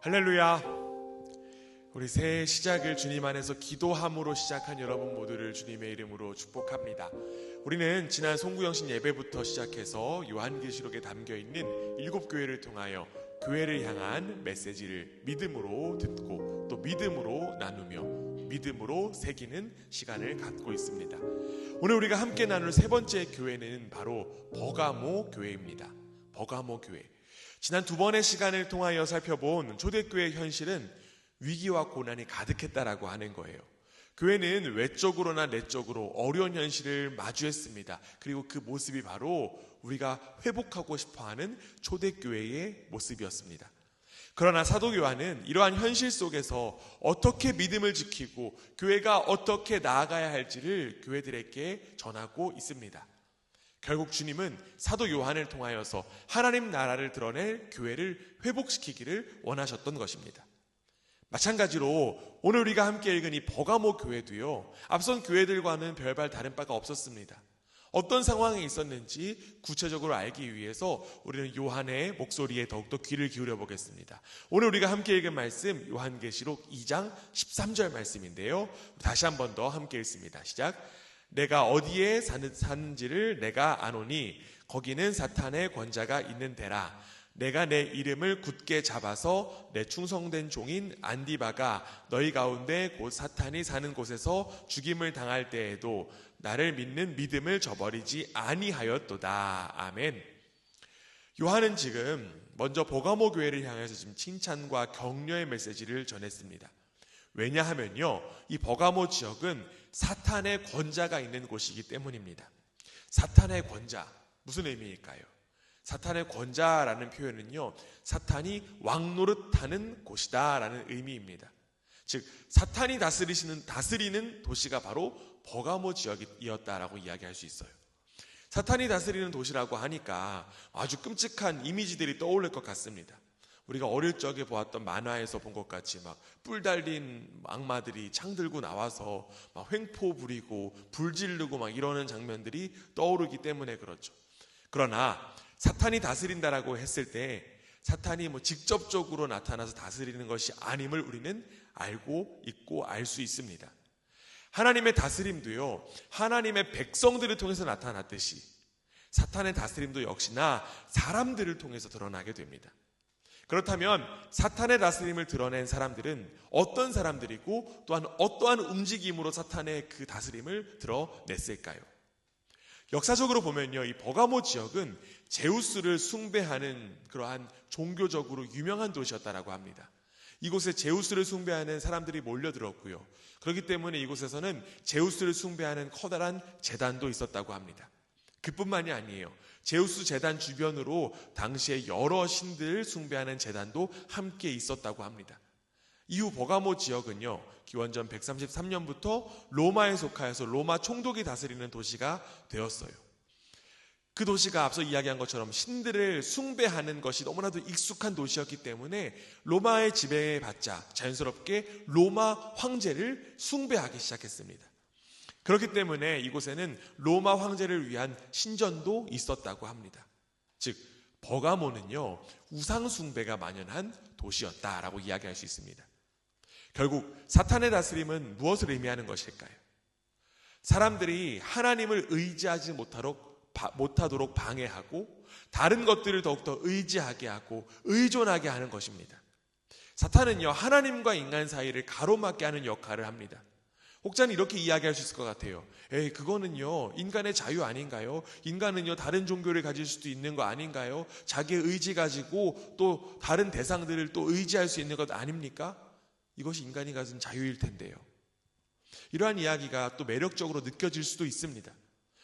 할렐루야. 우리 새해 시작을 주님 안에서 기도함으로 시작한 여러분 모두를 주님의 이름으로 축복합니다. 우리는 지난 송구영신 예배부터 시작해서 요한계시록에 담겨있는 7교회를 통하여 교회를 향한 메시지를 믿음으로 듣고 또 믿음으로 나누며 믿음으로 새기는 시간을 갖고 있습니다. 오늘 우리가 함께 나눌 세 번째 교회는 바로 버가모 교회입니다. 버가모 교회. 지난 두 번의 시간을 통하여 살펴본 초대교회의 현실은 위기와 고난이 가득했다라고 하는 거예요. 교회는 외적으로나 내적으로 어려운 현실을 마주했습니다. 그리고 그 모습이 바로 우리가 회복하고 싶어하는 초대교회의 모습이었습니다. 그러나 사도 요한은 이러한 현실 속에서 어떻게 믿음을 지키고 교회가 어떻게 나아가야 할지를 교회들에게 전하고 있습니다. 결국 주님은 사도 요한을 통하여서 하나님 나라를 드러낼 교회를 회복시키기를 원하셨던 것입니다. 마찬가지로 오늘 우리가 함께 읽은 이 버가모 교회도요, 앞선 교회들과는 별반 다른 바가 없었습니다. 어떤 상황에 있었는지 구체적으로 알기 위해서 우리는 요한의 목소리에 더욱더 귀를 기울여 보겠습니다. 오늘 우리가 함께 읽은 말씀 요한계시록 2장 13절 말씀인데요, 다시 한 번 더 함께 읽습니다. 시작. 내가 어디에 사는지를 내가 아노니 거기는 사탄의 권자가 있는 데라. 내가 내 이름을 굳게 잡아서 내 충성된 종인 안디바가 너희 가운데 곧 사탄이 사는 곳에서 죽임을 당할 때에도 나를 믿는 믿음을 저버리지 아니하였도다. 아멘. 요한은 지금 먼저 버가모 교회를 향해서 지금 칭찬과 격려의 메시지를 전했습니다. 왜냐하면요, 이 버가모 지역은 사탄의 권자가 있는 곳이기 때문입니다. 사탄의 권자, 무슨 의미일까요? 사탄의 권자라는 표현은요, 사탄이 왕노릇하는 곳이다 라는 의미입니다. 즉 사탄이 다스리는 도시가 바로 버가모 지역이었다라고 이야기할 수 있어요. 사탄이 다스리는 도시라고 하니까 아주 끔찍한 이미지들이 떠오를 것 같습니다. 우리가 어릴 적에 보았던 만화에서 본 것 같이 막 뿔 달린 악마들이 창 들고 나와서 막 횡포 부리고 불 지르고 막 이러는 장면들이 떠오르기 때문에 그렇죠. 그러나 사탄이 다스린다라고 했을 때 사탄이 직접적으로 나타나서 다스리는 것이 아님을 우리는 알고 있고 알 수 있습니다. 하나님의 다스림도요, 하나님의 백성들을 통해서 나타났듯이 사탄의 다스림도 역시나 사람들을 통해서 드러나게 됩니다. 그렇다면 사탄의 다스림을 드러낸 사람들은 어떤 사람들이고 또한 어떠한 움직임으로 사탄의 그 다스림을 드러냈을까요? 역사적으로 보면요, 이 버가모 지역은 제우스를 숭배하는 그러한 종교적으로 유명한 도시였다라고 합니다. 이곳에 제우스를 숭배하는 사람들이 몰려들었고요. 그렇기 때문에 이곳에서는 제우스를 숭배하는 커다란 제단도 있었다고 합니다. 그뿐만이 아니에요. 제우스 제단 주변으로 당시에 여러 신들을 숭배하는 제단도 함께 있었다고 합니다. 이후 버가모 지역은요, 기원전 133년부터 로마에 속하여서 로마 총독이 다스리는 도시가 되었어요. 그 도시가 앞서 이야기한 것처럼 신들을 숭배하는 것이 너무나도 익숙한 도시였기 때문에 로마의 지배에 받자 자연스럽게 로마 황제를 숭배하기 시작했습니다. 그렇기 때문에 이곳에는 로마 황제를 위한 신전도 있었다고 합니다. 즉 버가모는요, 우상 숭배가 만연한 도시였다라고 이야기할 수 있습니다. 결국 사탄의 다스림은 무엇을 의미하는 것일까요? 사람들이 하나님을 의지하지 못하도록 방해하고 다른 것들을 더욱더 의지하게 하고 의존하게 하는 것입니다. 사탄은요, 하나님과 인간 사이를 가로막게 하는 역할을 합니다. 혹자는 이렇게 이야기할 수 있을 것 같아요. 그거는요, 인간의 자유 아닌가요? 인간은요, 다른 종교를 가질 수도 있는 거 아닌가요? 자기의 의지 가지고 또 다른 대상들을 또 의지할 수 있는 것 아닙니까? 이것이 인간이 가진 자유일 텐데요. 이러한 이야기가 또 매력적으로 느껴질 수도 있습니다.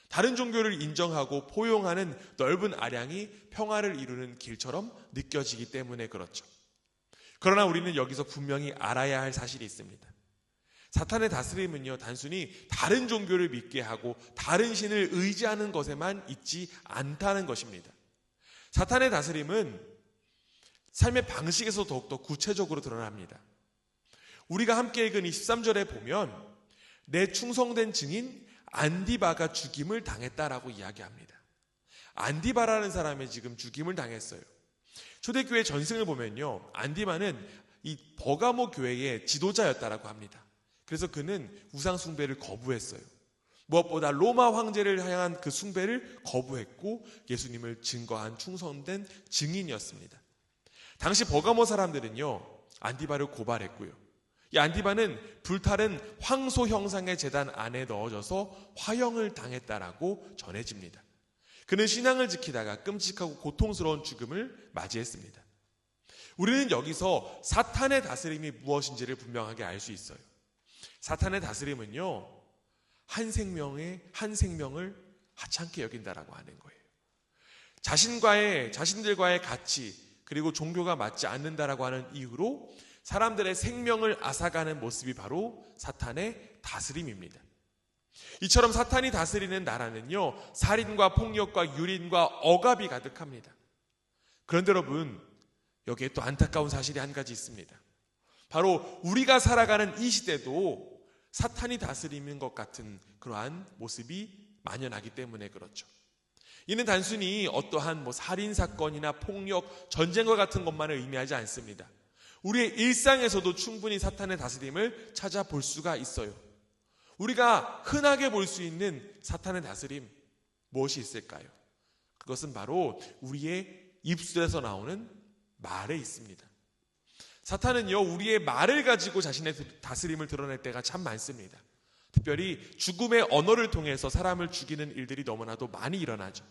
다른 종교를 인정하고 포용하는 넓은 아량이 평화를 이루는 길처럼 느껴지기 때문에 그렇죠. 그러나 우리는 여기서 분명히 알아야 할 사실이 있습니다. 사탄의 다스림은요, 단순히 다른 종교를 믿게 하고 다른 신을 의지하는 것에만 있지 않다는 것입니다. 사탄의 다스림은 삶의 방식에서 더욱더 구체적으로 드러납니다. 우리가 함께 읽은 23절에 보면 내 충성된 증인 안디바가 죽임을 당했다라고 이야기합니다. 안디바라는 사람이 지금 죽임을 당했어요. 초대교회 전승을 보면요, 안디바는 이 버가모 교회의 지도자였다라고 합니다. 그래서 그는 우상 숭배를 거부했어요. 무엇보다 로마 황제를 향한 그 숭배를 거부했고 예수님을 증거한 충성된 증인이었습니다. 당시 버가모 사람들은요, 안디바를 고발했고요. 이 안디바는 불타는 황소 형상의 제단 안에 넣어져서 화형을 당했다라고 전해집니다. 그는 신앙을 지키다가 끔찍하고 고통스러운 죽음을 맞이했습니다. 우리는 여기서 사탄의 다스림이 무엇인지를 분명하게 알 수 있어요. 사탄의 다스림은요, 한 생명을 하찮게 여긴다라고 하는 거예요. 자신들과의 가치, 그리고 종교가 맞지 않는다라고 하는 이유로 사람들의 생명을 앗아가는 모습이 바로 사탄의 다스림입니다. 이처럼 사탄이 다스리는 나라는요, 살인과 폭력과 유린과 억압이 가득합니다. 그런데 여러분, 여기에 또 안타까운 사실이 한 가지 있습니다. 바로 우리가 살아가는 이 시대도 사탄이 다스리는 것 같은 그러한 모습이 만연하기 때문에 그렇죠. 이는 단순히 어떠한 살인사건이나 폭력, 전쟁과 같은 것만을 의미하지 않습니다. 우리의 일상에서도 충분히 사탄의 다스림을 찾아볼 수가 있어요. 우리가 흔하게 볼 수 있는 사탄의 다스림, 무엇이 있을까요? 그것은 바로 우리의 입술에서 나오는 말에 있습니다. 사탄은요, 우리의 말을 가지고 자신의 다스림을 드러낼 때가 참 많습니다. 특별히 죽음의 언어를 통해서 사람을 죽이는 일들이 너무나도 많이 일어나죠.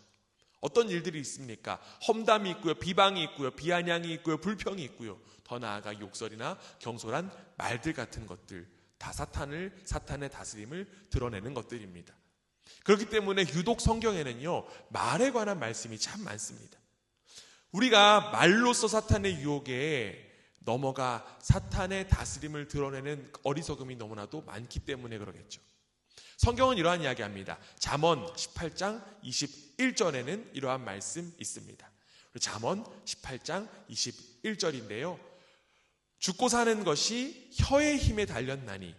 어떤 일들이 있습니까? 험담이 있고요, 비방이 있고요, 비아냥이 있고요, 불평이 있고요. 더 나아가 욕설이나 경솔한 말들 같은 것들, 다 사탄의 다스림을 드러내는 것들입니다. 그렇기 때문에 유독 성경에는요, 말에 관한 말씀이 참 많습니다. 우리가 말로써 사탄의 유혹에 넘어가 사탄의 다스림을 드러내는 어리석음이 너무나도 많기 때문에 그러겠죠. 성경은 이러한 이야기합니다. 잠언 18장 21절에는 이러한 말씀 있습니다. 잠언 18장 21절인데요. 죽고 사는 것이 혀의 힘에 달렸나니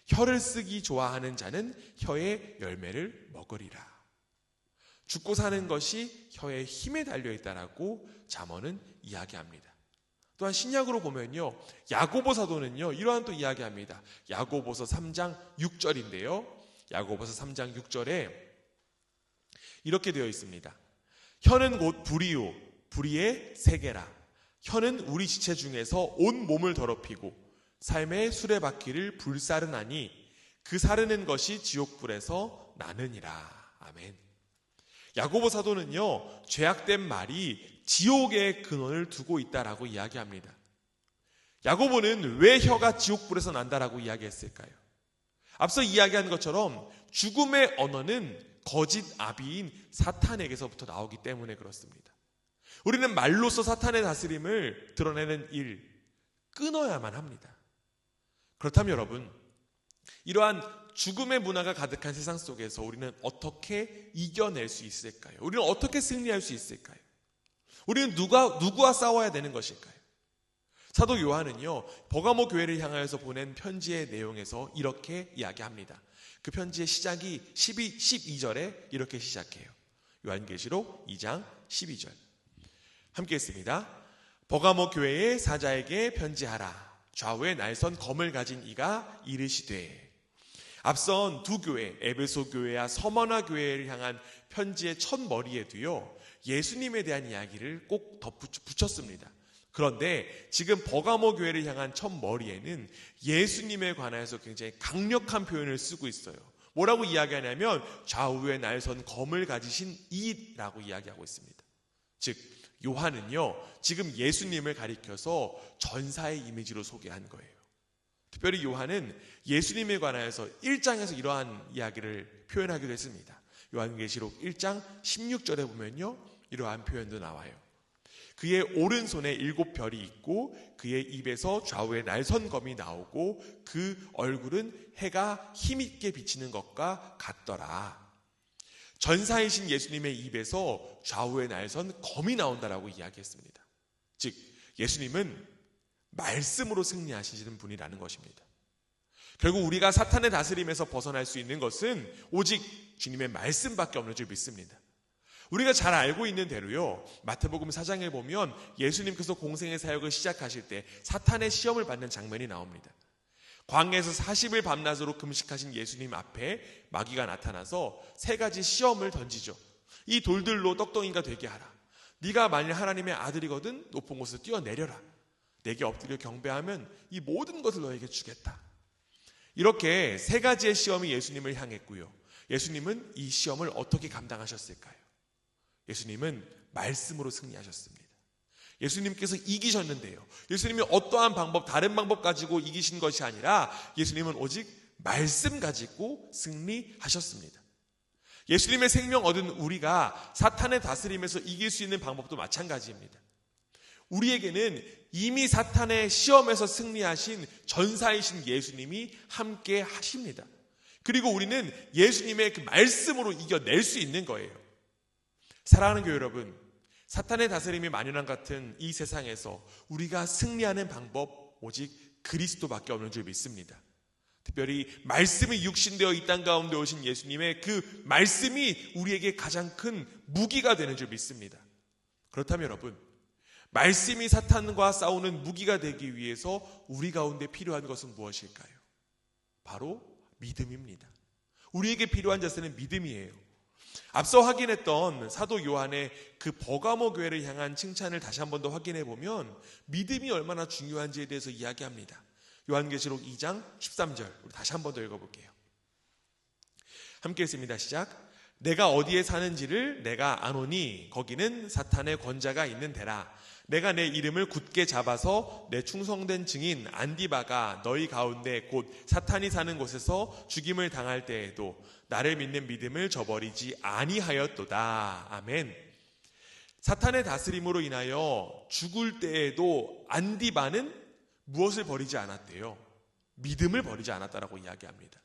혀를 쓰기 좋아하는 자는 혀의 열매를 먹으리라. 죽고 사는 것이 혀의 힘에 달려있다라고 잠언은 이야기합니다. 또한 신약으로 보면요, 야고보 사도는요, 이러한 또 이야기합니다. 야고보서 3장 6절인데요. 야고보서 3장 6절에 이렇게 되어 있습니다. 혀는 곧 불이요 불의의 세계라. 혀는 우리 지체 중에서 온 몸을 더럽히고 삶의 수레바퀴를 불사르나니 그 사르는 것이 지옥불에서 나느니라. 아멘. 야고보 사도는요, 죄악된 말이 지옥의 근원을 두고 있다라고 이야기합니다. 야고보는 왜 혀가 지옥불에서 난다라고 이야기했을까요? 앞서 이야기한 것처럼 죽음의 언어는 거짓 아비인 사탄에게서부터 나오기 때문에 그렇습니다. 우리는 말로써 사탄의 다스림을 드러내는 일, 끊어야만 합니다. 그렇다면 여러분, 이러한 죽음의 문화가 가득한 세상 속에서 우리는 어떻게 이겨낼 수 있을까요? 우리는 어떻게 승리할 수 있을까요? 우리는 누구와 싸워야 되는 것일까요? 사도 요한은요, 버가모 교회를 향하여서 보낸 편지의 내용에서 이렇게 이야기합니다. 그 편지의 시작이 12절에 이렇게 시작해요. 요한계시록 2장 12절. 함께 했습니다. 버가모 교회의 사자에게 편지하라. 좌우에 날선 검을 가진 이가 이르시되. 앞선 두 교회, 에베소 교회와 서머나 교회를 향한 편지의 첫 머리에도요, 예수님에 대한 이야기를 꼭 덧붙였습니다. 그런데 지금 버가모 교회를 향한 첫 머리에는 예수님에 관해서 굉장히 강력한 표현을 쓰고 있어요. 뭐라고 이야기하냐면 좌우에 날선 검을 가지신 이라고 이야기하고 있습니다. 즉 요한은요, 지금 예수님을 가리켜서 전사의 이미지로 소개한 거예요. 특별히 요한은 예수님에 관하여서 1장에서 이러한 이야기를 표현하기도 했습니다. 요한계시록 1장 16절에 보면요, 이러한 표현도 나와요. 그의 오른손에 7별이 있고 그의 입에서 좌우에 날선 검이 나오고 그 얼굴은 해가 힘있게 비치는 것과 같더라. 전사이신 예수님의 입에서 좌우에 날선 검이 나온다라고 이야기했습니다. 즉 예수님은 말씀으로 승리하시는 분이라는 것입니다. 결국 우리가 사탄의 다스림에서 벗어날 수 있는 것은 오직 주님의 말씀밖에 없는 줄 믿습니다. 우리가 잘 알고 있는 대로요, 마태복음 4장에 보면 예수님께서 공생의 사역을 시작하실 때 사탄의 시험을 받는 장면이 나옵니다. 광야에서 40일 밤낮으로 금식하신 예수님 앞에 마귀가 나타나서 3가지 시험을 던지죠. 이 돌들로 떡덩이가 되게 하라. 네가 만일 하나님의 아들이거든 높은 곳에서 뛰어내려라. 내게 엎드려 경배하면 이 모든 것을 너에게 주겠다. 이렇게 3가지의 시험이 예수님을 향했고요. 예수님은 이 시험을 어떻게 감당하셨을까요? 예수님은 말씀으로 승리하셨습니다. 예수님께서 이기셨는데요, 예수님이 어떠한 방법, 다른 방법 가지고 이기신 것이 아니라 예수님은 오직 말씀 가지고 승리하셨습니다. 예수님의 생명 얻은 우리가 사탄의 다스림에서 이길 수 있는 방법도 마찬가지입니다. 우리에게는 이미 사탄의 시험에서 승리하신 전사이신 예수님이 함께 하십니다. 그리고 우리는 예수님의 그 말씀으로 이겨낼 수 있는 거예요. 사랑하는 교회 여러분, 사탄의 다스림이 만연한 같은 이 세상에서 우리가 승리하는 방법 오직 그리스도밖에 없는 줄 믿습니다. 특별히 말씀이 육신되어 이 땅 가운데 오신 예수님의 그 말씀이 우리에게 가장 큰 무기가 되는 줄 믿습니다. 그렇다면 여러분, 말씀이 사탄과 싸우는 무기가 되기 위해서 우리 가운데 필요한 것은 무엇일까요? 바로 믿음입니다. 우리에게 필요한 자세는 믿음이에요. 앞서 확인했던 사도 요한의 그 버가모 교회를 향한 칭찬을 다시 한 번 더 확인해 보면 믿음이 얼마나 중요한지에 대해서 이야기합니다. 요한계시록 2장 13절 우리 다시 한 번 더 읽어볼게요. 함께 읽습니다. 시작. 내가 어디에 사는지를 내가 아노니 거기는 사탄의 권자가 있는 데라. 내가 내 이름을 굳게 잡아서 내 충성된 증인 안디바가 너희 가운데 곧 사탄이 사는 곳에서 죽임을 당할 때에도 나를 믿는 믿음을 저버리지 아니하였도다. 아멘. 사탄의 다스림으로 인하여 죽을 때에도 안디바는 무엇을 버리지 않았대요? 믿음을 버리지 않았다라고 이야기합니다.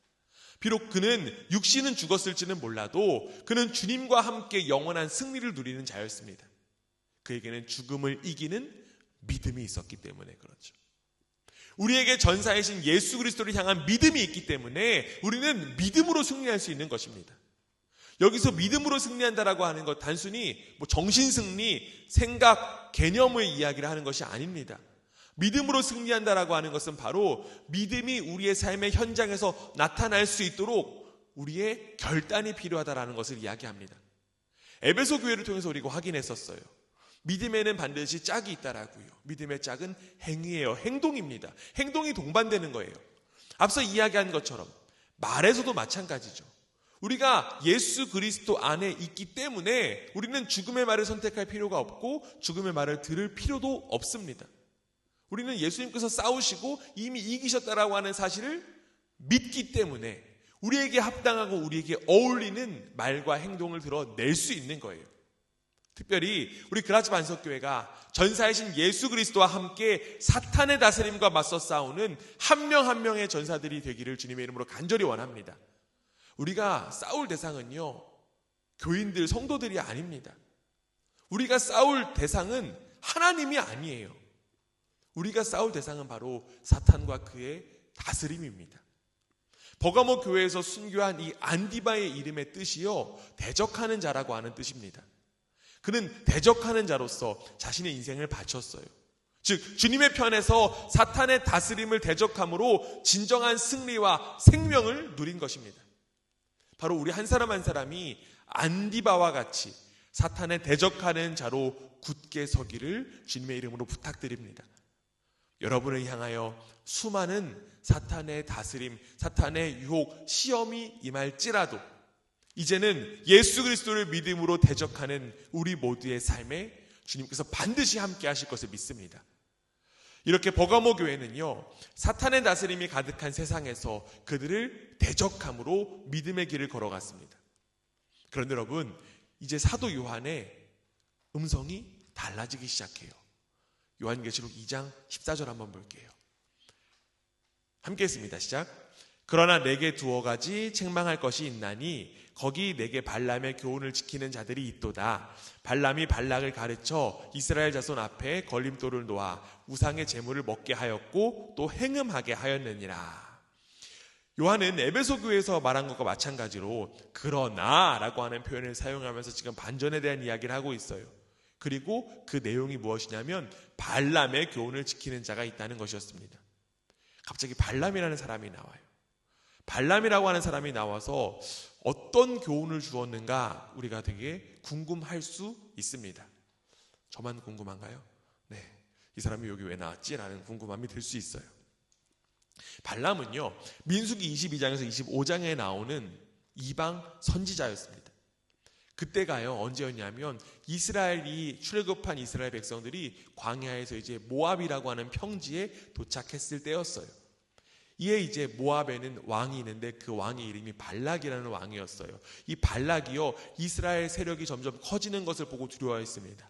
비록 그는 육신은 죽었을지는 몰라도 그는 주님과 함께 영원한 승리를 누리는 자였습니다. 그에게는 죽음을 이기는 믿음이 있었기 때문에 그렇죠. 우리에게 전사이신 예수 그리스도를 향한 믿음이 있기 때문에 우리는 믿음으로 승리할 수 있는 것입니다. 여기서 믿음으로 승리한다라고 하는 것 단순히 정신승리, 생각, 개념의 이야기를 하는 것이 아닙니다. 믿음으로 승리한다라고 하는 것은 바로 믿음이 우리의 삶의 현장에서 나타날 수 있도록 우리의 결단이 필요하다라는 것을 이야기합니다. 에베소 교회를 통해서 우리가 확인했었어요. 믿음에는 반드시 짝이 있다라고요. 믿음의 짝은 행위예요. 행동입니다. 행동이 동반되는 거예요. 앞서 이야기한 것처럼 말에서도 마찬가지죠. 우리가 예수 그리스도 안에 있기 때문에 우리는 죽음의 말을 선택할 필요가 없고 죽음의 말을 들을 필요도 없습니다. 우리는 예수님께서 싸우시고 이미 이기셨다라고 하는 사실을 믿기 때문에 우리에게 합당하고 우리에게 어울리는 말과 행동을 드러낼 수 있는 거예요. 특별히 우리 그라치 반석교회가 전사이신 예수 그리스도와 함께 사탄의 다스림과 맞서 싸우는 한 명 한 명의 전사들이 되기를 주님의 이름으로 간절히 원합니다. 우리가 싸울 대상은요, 교인들, 성도들이 아닙니다. 우리가 싸울 대상은 하나님이 아니에요. 우리가 싸울 대상은 바로 사탄과 그의 다스림입니다. 버가모 교회에서 순교한 이 안디바의 이름의 뜻이요, 대적하는 자라고 하는 뜻입니다. 그는 대적하는 자로서 자신의 인생을 바쳤어요. 즉 주님의 편에서 사탄의 다스림을 대적함으로 진정한 승리와 생명을 누린 것입니다. 바로 우리 한 사람 한 사람이 안디바와 같이 사탄에 대적하는 자로 굳게 서기를 주님의 이름으로 부탁드립니다. 여러분을 향하여 수많은 사탄의 다스림, 사탄의 유혹, 시험이 임할지라도 이제는 예수 그리스도를 믿음으로 대적하는 우리 모두의 삶에 주님께서 반드시 함께 하실 것을 믿습니다. 이렇게 버가모 교회는요, 사탄의 다스림이 가득한 세상에서 그들을 대적함으로 믿음의 길을 걸어갔습니다. 그런데 여러분, 이제 사도 요한의 음성이 달라지기 시작해요. 요한계시록 2장 14절 한번 볼게요. 함께 했습니다. 시작. 그러나 내게 두어 가지 책망할 것이 있나니 거기 내게 발람의 교훈을 지키는 자들이 있도다. 발람이 발락을 가르쳐 이스라엘 자손 앞에 걸림돌을 놓아 우상의 제물을 먹게 하였고 또 행음하게 하였느니라. 요한은 에베소 교회에서 말한 것과 마찬가지로 그러나 라고 하는 표현을 사용하면서 지금 반전에 대한 이야기를 하고 있어요. 그리고 그 내용이 무엇이냐면 발람의 교훈을 지키는 자가 있다는 것이었습니다. 갑자기 발람이라는 사람이 나와요. 발람이라고 하는 사람이 나와서 어떤 교훈을 주었는가 우리가 되게 궁금할 수 있습니다. 저만 궁금한가요? 네, 이 사람이 여기 왜 나왔지라는 궁금함이 들 수 있어요. 발람은요, 민수기 22장에서 25장에 나오는 이방 선지자였습니다. 그때가요, 언제였냐면 이스라엘이 출애굽한 이스라엘 백성들이 광야에서 이제 모압이라고 하는 평지에 도착했을 때였어요. 이에 이제 모압에는 왕이 있는데 그 왕의 이름이 발락이라는 왕이었어요. 이 발락이요, 이스라엘 세력이 점점 커지는 것을 보고 두려워했습니다.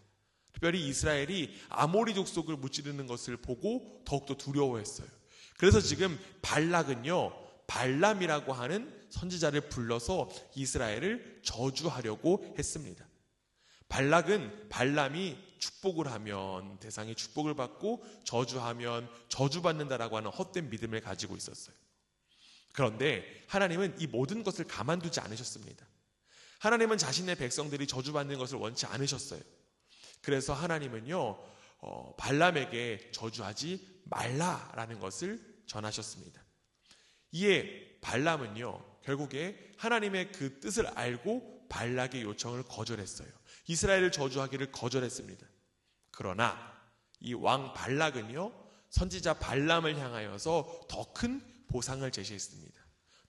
특별히 이스라엘이 아모리 족속을 무찌르는 것을 보고 더욱더 두려워했어요. 그래서 지금 발락은요, 발람이라고 하는 선지자를 불러서 이스라엘을 저주하려고 했습니다. 발락은 발람이 축복을 하면 대상이 축복을 받고 저주하면 저주받는다라고 하는 헛된 믿음을 가지고 있었어요. 그런데 하나님은 이 모든 것을 가만두지 않으셨습니다. 하나님은 자신의 백성들이 저주받는 것을 원치 않으셨어요. 그래서 하나님은요, 발람에게 저주하지 말라라는 것을 전하셨습니다. 이에 발람은요, 결국에 하나님의 그 뜻을 알고 발락의 요청을 거절했어요. 이스라엘을 저주하기를 거절했습니다. 그러나 이 왕 발락은요, 선지자 발람을 향하여서 더 큰 보상을 제시했습니다.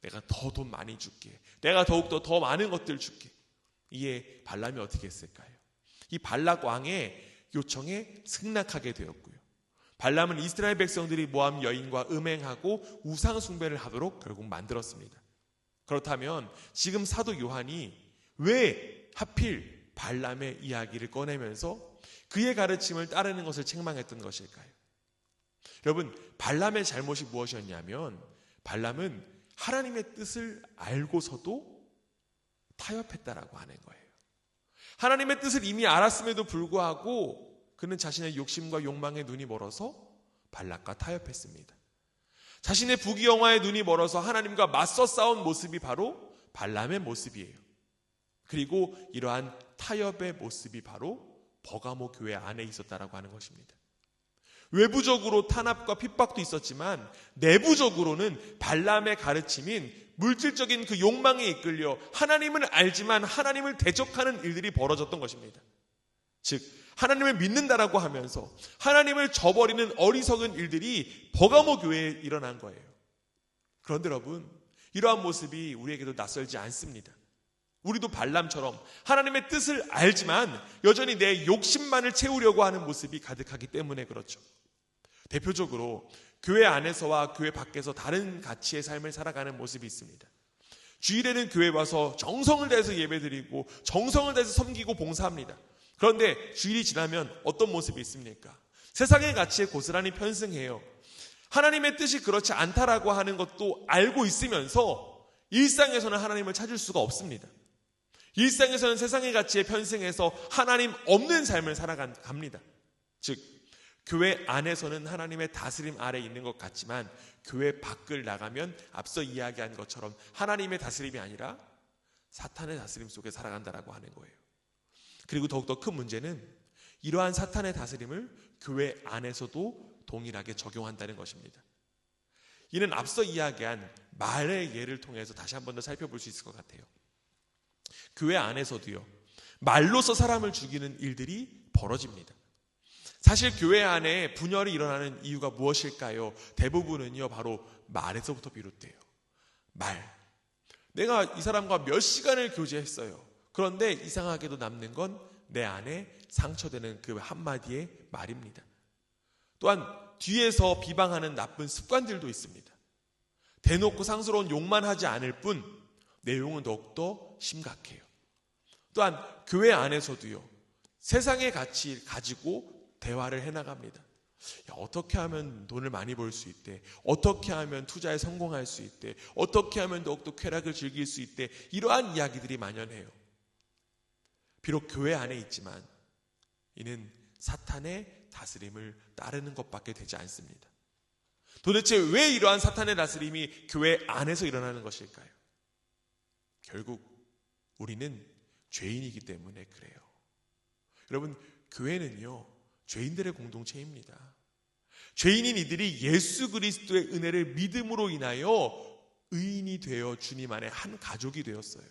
내가 더 돈 많이 줄게. 내가 더욱더 더 많은 것들 줄게. 이에 발람이 어떻게 했을까요? 이 발락 왕의 요청에 승낙하게 되었고요. 발람은 이스라엘 백성들이 모압 여인과 음행하고 우상 숭배를 하도록 결국 만들었습니다. 그렇다면 지금 사도 요한이 왜 하필 발람의 이야기를 꺼내면서 그의 가르침을 따르는 것을 책망했던 것일까요? 여러분, 발람의 잘못이 무엇이었냐면 발람은 하나님의 뜻을 알고서도 타협했다라고 하는 거예요. 하나님의 뜻을 이미 알았음에도 불구하고 그는 자신의 욕심과 욕망에 눈이 멀어서 발락과 타협했습니다. 자신의 부귀영화에 눈이 멀어서 하나님과 맞서 싸운 모습이 바로 발람의 모습이에요. 그리고 이러한 타협의 모습이 바로 버가모 교회 안에 있었다라고 하는 것입니다. 외부적으로 탄압과 핍박도 있었지만 내부적으로는 발람의 가르침인 물질적인 그 욕망에 이끌려 하나님을 알지만 하나님을 대적하는 일들이 벌어졌던 것입니다. 즉 하나님을 믿는다라고 하면서 하나님을 저버리는 어리석은 일들이 버가모 교회에 일어난 거예요. 그런데 여러분, 이러한 모습이 우리에게도 낯설지 않습니다. 우리도 발람처럼 하나님의 뜻을 알지만 여전히 내 욕심만을 채우려고 하는 모습이 가득하기 때문에 그렇죠. 대표적으로 교회 안에서와 교회 밖에서 다른 가치의 삶을 살아가는 모습이 있습니다. 주일에는 교회 와서 정성을 다해서 예배드리고 정성을 다해서 섬기고 봉사합니다. 그런데 주일이 지나면 어떤 모습이 있습니까? 세상의 가치에 고스란히 편승해요. 하나님의 뜻이 그렇지 않다라고 하는 것도 알고 있으면서 일상에서는 하나님을 찾을 수가 없습니다. 일상에서는 세상의 가치에 편승해서 하나님 없는 삶을 살아갑니다. 즉 교회 안에서는 하나님의 다스림 아래 있는 것 같지만 교회 밖을 나가면 앞서 이야기한 것처럼 하나님의 다스림이 아니라 사탄의 다스림 속에 살아간다라고 하는 거예요. 그리고 더욱더 큰 문제는 이러한 사탄의 다스림을 교회 안에서도 동일하게 적용한다는 것입니다. 이는 앞서 이야기한 말의 예를 통해서 다시 한 번 더 살펴볼 수 있을 것 같아요. 교회 안에서도요, 말로서 사람을 죽이는 일들이 벌어집니다. 사실 교회 안에 분열이 일어나는 이유가 무엇일까요? 대부분은요, 바로 말에서부터 비롯돼요. 말. 내가 이 사람과 몇 시간을 교제했어요. 그런데 이상하게도 남는 건 내 안에 상처되는 그 한마디의 말입니다. 또한 뒤에서 비방하는 나쁜 습관들도 있습니다. 대놓고 상스러운 욕만 하지 않을 뿐 내용은 더욱더 심각해요. 또한 교회 안에서도요, 세상의 가치 가지고 대화를 해나갑니다. 어떻게 하면 돈을 많이 벌 수 있대? 어떻게 하면 투자에 성공할 수 있대? 어떻게 하면 더욱더 쾌락을 즐길 수 있대? 이러한 이야기들이 만연해요. 비록 교회 안에 있지만 이는 사탄의 다스림을 따르는 것밖에 되지 않습니다. 도대체 왜 이러한 사탄의 다스림이 교회 안에서 일어나는 것일까요? 결국 우리는 죄인이기 때문에 그래요. 여러분, 교회는요, 죄인들의 공동체입니다. 죄인인 이들이 예수 그리스도의 은혜를 믿음으로 인하여 의인이 되어 주님 안에 한 가족이 되었어요.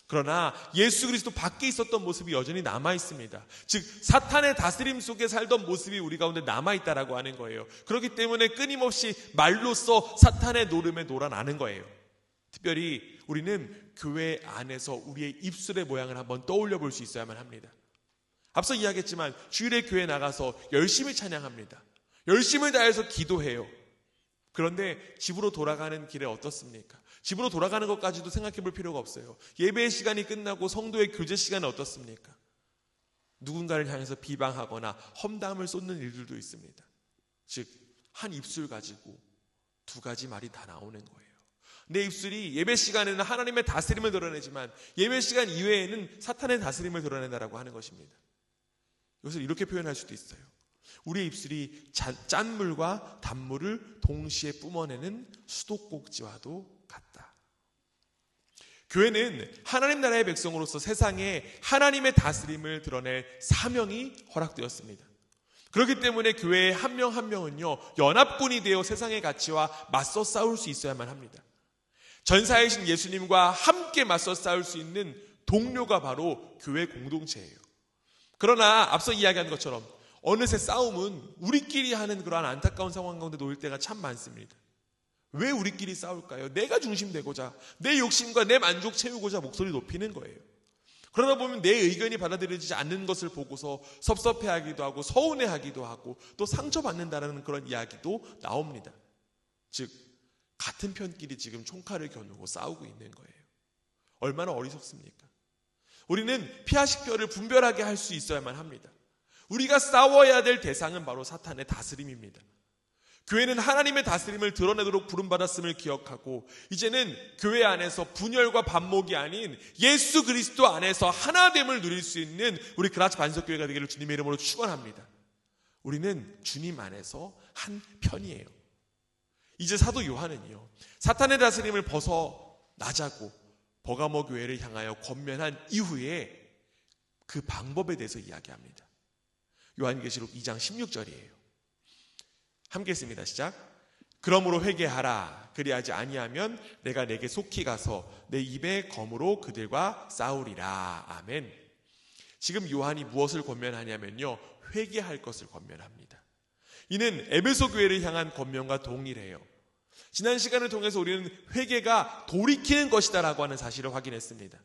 그러나 예수 그리스도 밖에 있었던 모습이 여전히 남아있습니다. 즉 사탄의 다스림 속에 살던 모습이 우리 가운데 남아있다라고 하는 거예요. 그렇기 때문에 끊임없이 말로써 사탄의 노름에 놀아나는 거예요. 특별히 우리는 교회 안에서 우리의 입술의 모양을 한번 떠올려 볼 수 있어야만 합니다. 앞서 이야기했지만 주일에 교회 나가서 열심히 찬양합니다. 열심을 다해서 기도해요. 그런데 집으로 돌아가는 길에 어떻습니까? 집으로 돌아가는 것까지도 생각해 볼 필요가 없어요. 예배의 시간이 끝나고 성도의 교제 시간은 어떻습니까? 누군가를 향해서 비방하거나 험담을 쏟는 일들도 있습니다. 즉, 한 입술 가지고 두 가지 말이 다 나오는 거예요. 내 입술이 예배 시간에는 하나님의 다스림을 드러내지만 예배 시간 이외에는 사탄의 다스림을 드러낸다라고 하는 것입니다. 이것을 이렇게 표현할 수도 있어요. 우리의 입술이 짠물과 단물을 동시에 뿜어내는 수도꼭지와도 같다. 교회는 하나님 나라의 백성으로서 세상에 하나님의 다스림을 드러낼 사명이 허락되었습니다. 그렇기 때문에 교회의 한 명 한 명은요, 연합군이 되어 세상의 가치와 맞서 싸울 수 있어야만 합니다. 전사이신 예수님과 함께 맞서 싸울 수 있는 동료가 바로 교회 공동체예요. 그러나 앞서 이야기한 것처럼 어느새 싸움은 우리끼리 하는 그러한 안타까운 상황 가운데 놓일 때가 참 많습니다. 왜 우리끼리 싸울까요? 내가 중심되고자, 내 욕심과 내 만족 채우고자 목소리 높이는 거예요. 그러다 보면 내 의견이 받아들여지지 않는 것을 보고서 섭섭해하기도 하고 서운해하기도 하고 또 상처받는다는 그런 이야기도 나옵니다. 즉 같은 편끼리 지금 총칼을 겨누고 싸우고 있는 거예요. 얼마나 어리석습니까? 우리는 피와 식별을 분별하게 할 수 있어야만 합니다. 우리가 싸워야 될 대상은 바로 사탄의 다스림입니다. 교회는 하나님의 다스림을 드러내도록 부름받았음을 기억하고 이제는 교회 안에서 분열과 반목이 아닌 예수 그리스도 안에서 하나됨을 누릴 수 있는 우리 그라치 반석교회가 되기를 주님의 이름으로 축원합니다. 우리는 주님 안에서 한 편이에요. 이제 사도 요한은요, 사탄의 다스림을 벗어나자고 버가모 교회를 향하여 권면한 이후에 그 방법에 대해서 이야기합니다. 요한계시록 2장 16절이에요. 함께 읽습니다. 시작. 그러므로 회개하라. 그리하지 아니하면 내가 내게 속히 가서 내 입의 검으로 그들과 싸우리라. 아멘. 지금 요한이 무엇을 권면하냐면요, 회개할 것을 권면합니다. 이는 에베소 교회를 향한 권면과 동일해요. 지난 시간을 통해서 우리는 회개가 돌이키는 것이다라고 하는 사실을 확인했습니다.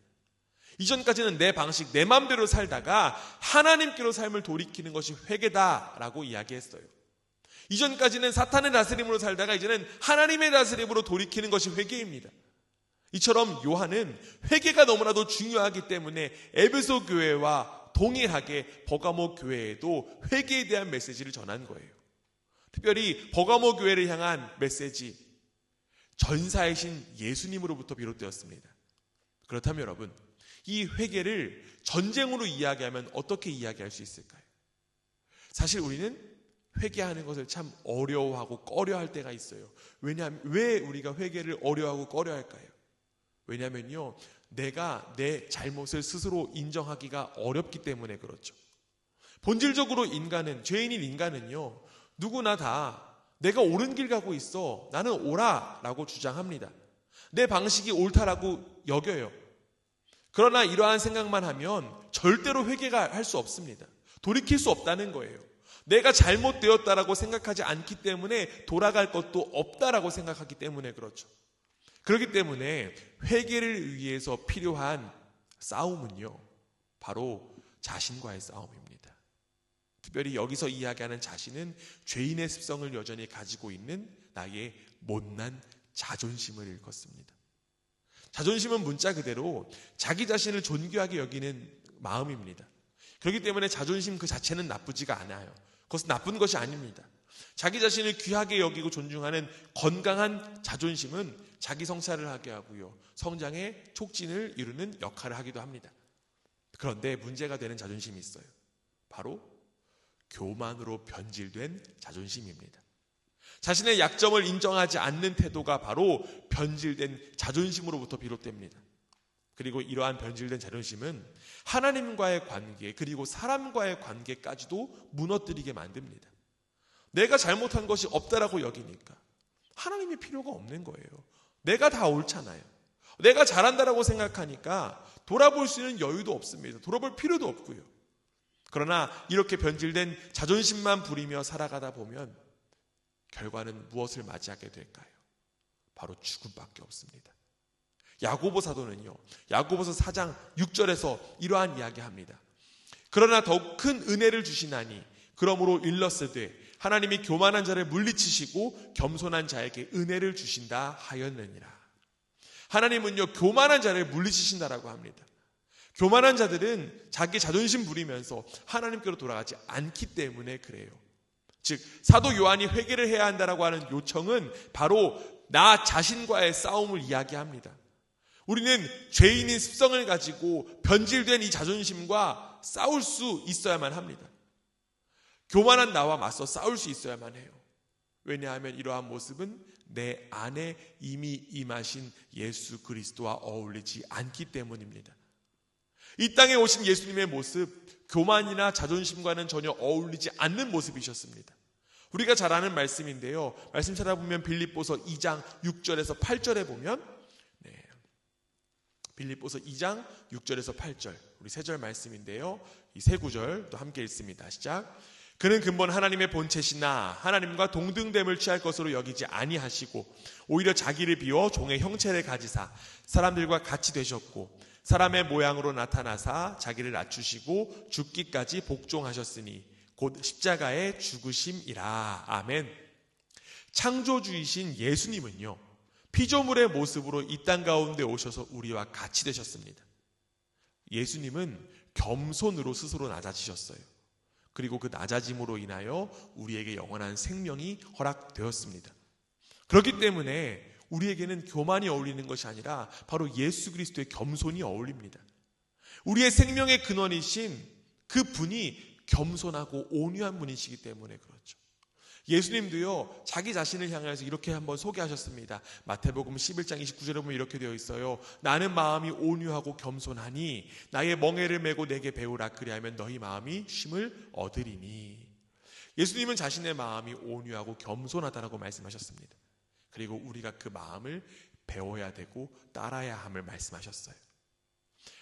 이전까지는 내 방식, 내 마음대로 살다가 하나님께로 삶을 돌이키는 것이 회개다라고 이야기했어요. 이전까지는 사탄의 다스림으로 살다가 이제는 하나님의 다스림으로 돌이키는 것이 회개입니다. 이처럼 요한은 회개가 너무나도 중요하기 때문에 에베소 교회와 동일하게 버가모 교회에도 회개에 대한 메시지를 전한 거예요. 특별히 버가모 교회를 향한 메시지, 전사이신 예수님으로부터 비롯되었습니다. 그렇다면 여러분, 이 회개를 전쟁으로 이야기하면 어떻게 이야기할 수 있을까요? 사실 우리는 회개하는 것을 참 어려워하고 꺼려할 때가 있어요. 왜냐하면 왜 우리가 회개를 어려워하고 꺼려할까요? 왜냐하면요, 내가 내 잘못을 스스로 인정하기가 어렵기 때문에 그렇죠. 본질적으로 인간은, 죄인인 인간은요, 누구나 다 내가 옳은 길 가고 있어, 나는 옳아라고 주장합니다. 내 방식이 옳다라고 여겨요. 그러나 이러한 생각만 하면 절대로 회개가 할 수 없습니다. 돌이킬 수 없다는 거예요. 내가 잘못되었다라고 생각하지 않기 때문에 돌아갈 것도 없다라고 생각하기 때문에 그렇죠. 그렇기 때문에 회개를 위해서 필요한 싸움은요, 바로 자신과의 싸움입니다. 특별히 여기서 이야기하는 자신은 죄인의 습성을 여전히 가지고 있는 나의 못난 자존심을 일컫습니다. 자존심은 문자 그대로 자기 자신을 존귀하게 여기는 마음입니다. 그렇기 때문에 자존심 그 자체는 나쁘지가 않아요. 그것은 나쁜 것이 아닙니다. 자기 자신을 귀하게 여기고 존중하는 건강한 자존심은 자기 성찰을 하게 하고요, 성장의 촉진을 이루는 역할을 하기도 합니다. 그런데 문제가 되는 자존심이 있어요. 바로 교만으로 변질된 자존심입니다. 자신의 약점을 인정하지 않는 태도가 바로 변질된 자존심으로부터 비롯됩니다. 그리고 이러한 변질된 자존심은 하나님과의 관계 그리고 사람과의 관계까지도 무너뜨리게 만듭니다. 내가 잘못한 것이 없다라고 여기니까 하나님이 필요가 없는 거예요. 내가 다 옳잖아요. 내가 잘한다라고 생각하니까 돌아볼 수 있는 여유도 없습니다. 돌아볼 필요도 없고요. 그러나 이렇게 변질된 자존심만 부리며 살아가다 보면 결과는 무엇을 맞이하게 될까요? 바로 죽음밖에 없습니다. 야고보 사도는요, 야고보서 4장 6절에서 이러한 이야기합니다. 그러나 더욱 큰 은혜를 주시나니 그러므로 일렀으되 하나님이 교만한 자를 물리치시고 겸손한 자에게 은혜를 주신다 하였느니라. 하나님은요, 교만한 자를 물리치신다라고 합니다. 교만한 자들은 자기 자존심 부리면서 하나님께로 돌아가지 않기 때문에 그래요. 즉 사도 요한이 회개를 해야 한다라고 하는 요청은 바로 나 자신과의 싸움을 이야기합니다. 우리는 죄인인 습성을 가지고 변질된 이 자존심과 싸울 수 있어야만 합니다. 교만한 나와 맞서 싸울 수 있어야만 해요. 왜냐하면 이러한 모습은 내 안에 이미 임하신 예수 그리스도와 어울리지 않기 때문입니다. 이 땅에 오신 예수님의 모습, 교만이나 자존심과는 전혀 어울리지 않는 모습이셨습니다. 우리가 잘 아는 말씀인데요. 말씀 찾아보면 빌립보서 2장 6절에서 8절에 보면 빌립보서 2장 6절에서 8절 우리 세 절 말씀인데요. 이 세 구절 또 함께 읽습니다. 시작. 그는 근본 하나님의 본체시나 하나님과 동등됨을 취할 것으로 여기지 아니하시고 오히려 자기를 비워 종의 형체를 가지사 사람들과 같이 되셨고 사람의 모양으로 나타나사 자기를 낮추시고 죽기까지 복종하셨으니 곧 십자가의 죽으심이라. 아멘. 창조주이신 예수님은요, 피조물의 모습으로 이 땅 가운데 오셔서 우리와 같이 되셨습니다. 예수님은 겸손으로 스스로 낮아지셨어요. 그리고 그 낮아짐으로 인하여 우리에게 영원한 생명이 허락되었습니다. 그렇기 때문에 우리에게는 교만이 어울리는 것이 아니라 바로 예수 그리스도의 겸손이 어울립니다. 우리의 생명의 근원이신 그 분이 겸손하고 온유한 분이시기 때문에 그렇죠. 예수님도요, 자기 자신을 향해서 이렇게 한번 소개하셨습니다. 마태복음 11장 29절에 보면 이렇게 되어 있어요. 나는 마음이 온유하고 겸손하니 나의 멍에를 메고 내게 배우라. 그리하면 너희 마음이 쉼을 얻으리니. 예수님은 자신의 마음이 온유하고 겸손하다라고 말씀하셨습니다. 그리고 우리가 그 마음을 배워야 되고 따라야 함을 말씀하셨어요.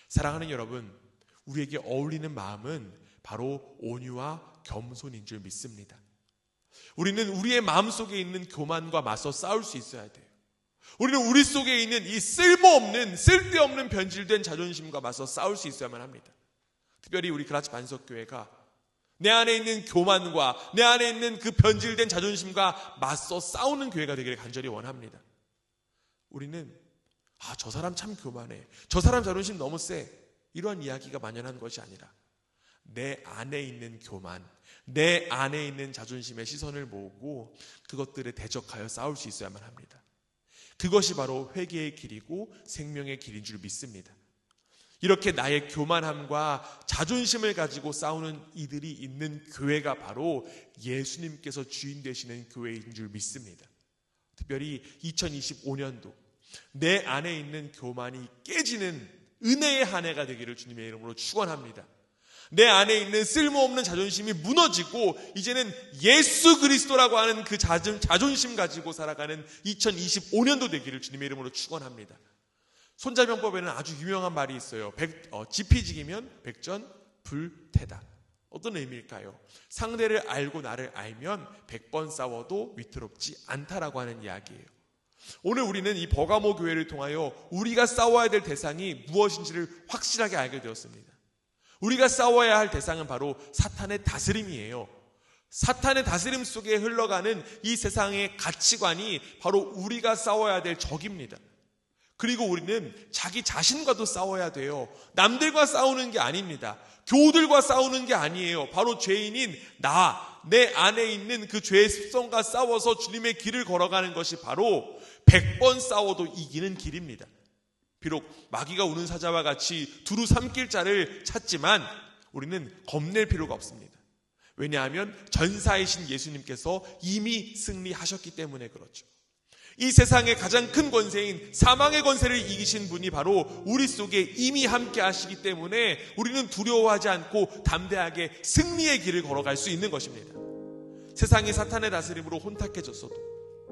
사랑하는 여러분, 우리에게 어울리는 마음은 바로 온유와 겸손인 줄 믿습니다. 우리는 우리의 마음속에 있는 교만과 맞서 싸울 수 있어야 돼요. 우리는 우리 속에 있는 이 쓸데없는 변질된 자존심과 맞서 싸울 수 있어야만 합니다. 특별히 우리 그라치 반석교회가 내 안에 있는 교만과 내 안에 있는 그 변질된 자존심과 맞서 싸우는 교회가 되기를 간절히 원합니다. 우리는 저 사람 참 교만해, 저 사람 자존심 너무 세, 이런 이야기가 만연한 것이 아니라 내 안에 있는 교만, 내 안에 있는 자존심의 시선을 모으고 그것들에 대적하여 싸울 수 있어야만 합니다. 그것이 바로 회개의 길이고 생명의 길인 줄 믿습니다. 이렇게 나의 교만함과 자존심을 가지고 싸우는 이들이 있는 교회가 바로 예수님께서 주인 되시는 교회인 줄 믿습니다. 특별히 2025년도 내 안에 있는 교만이 깨지는 은혜의 한 해가 되기를 주님의 이름으로 축원합니다. 내 안에 있는 쓸모없는 자존심이 무너지고 이제는 예수 그리스도라고 하는 그 자존심 가지고 살아가는 2025년도 되기를 주님의 이름으로 축원합니다. 손자병법에는 아주 유명한 말이 있어요. 지피지기면 백전불태다. 어떤 의미일까요? 상대를 알고 나를 알면 100번 싸워도 위태롭지 않다라고 하는 이야기예요. 오늘 우리는 이 버가모 교회를 통하여 우리가 싸워야 될 대상이 무엇인지를 확실하게 알게 되었습니다. 우리가 싸워야 할 대상은 바로 사탄의 다스림이에요. 사탄의 다스림 속에 흘러가는 이 세상의 가치관이 바로 우리가 싸워야 될 적입니다. 그리고 우리는 자기 자신과도 싸워야 돼요. 남들과 싸우는 게 아닙니다. 교우들과 싸우는 게 아니에요. 바로 죄인인 내 안에 있는 그 죄의 습성과 싸워서 주님의 길을 걸어가는 것이 바로 100번 싸워도 이기는 길입니다. 비록 마귀가 우는 사자와 같이 두루 삼킬 자를 찾지만 우리는 겁낼 필요가 없습니다. 왜냐하면 전사이신 예수님께서 이미 승리하셨기 때문에 그렇죠. 이 세상의 가장 큰 권세인 사망의 권세를 이기신 분이 바로 우리 속에 이미 함께 하시기 때문에 우리는 두려워하지 않고 담대하게 승리의 길을 걸어갈 수 있는 것입니다. 세상이 사탄의 다스림으로 혼탁해졌어도,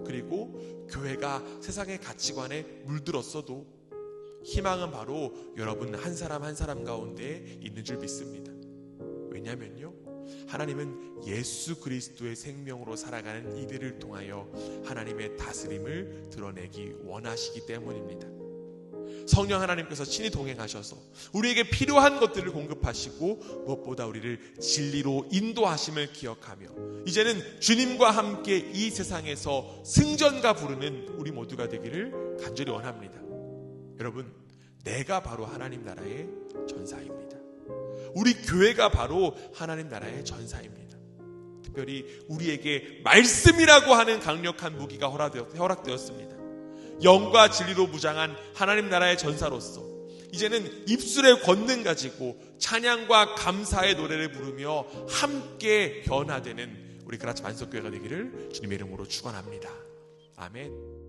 그리고 교회가 세상의 가치관에 물들었어도 희망은 바로 여러분 한 사람 한 사람 가운데 있는 줄 믿습니다. 왜냐면요, 하나님은 예수 그리스도의 생명으로 살아가는 이들을 통하여 하나님의 다스림을 드러내기 원하시기 때문입니다. 성령 하나님께서 친히 동행하셔서 우리에게 필요한 것들을 공급하시고 무엇보다 우리를 진리로 인도하심을 기억하며 이제는 주님과 함께 이 세상에서 승전가 부르는 우리 모두가 되기를 간절히 원합니다. 여러분, 내가 바로 하나님 나라의 전사입니다. 우리 교회가 바로 하나님 나라의 전사입니다. 특별히 우리에게 말씀이라고 하는 강력한 무기가 허락되었습니다. 영과 진리로 무장한 하나님 나라의 전사로서 이제는 입술의 권능 가지고 찬양과 감사의 노래를 부르며 함께 변화되는 우리 그라치 만석교회가 되기를 주님의 이름으로 축원합니다. 아멘.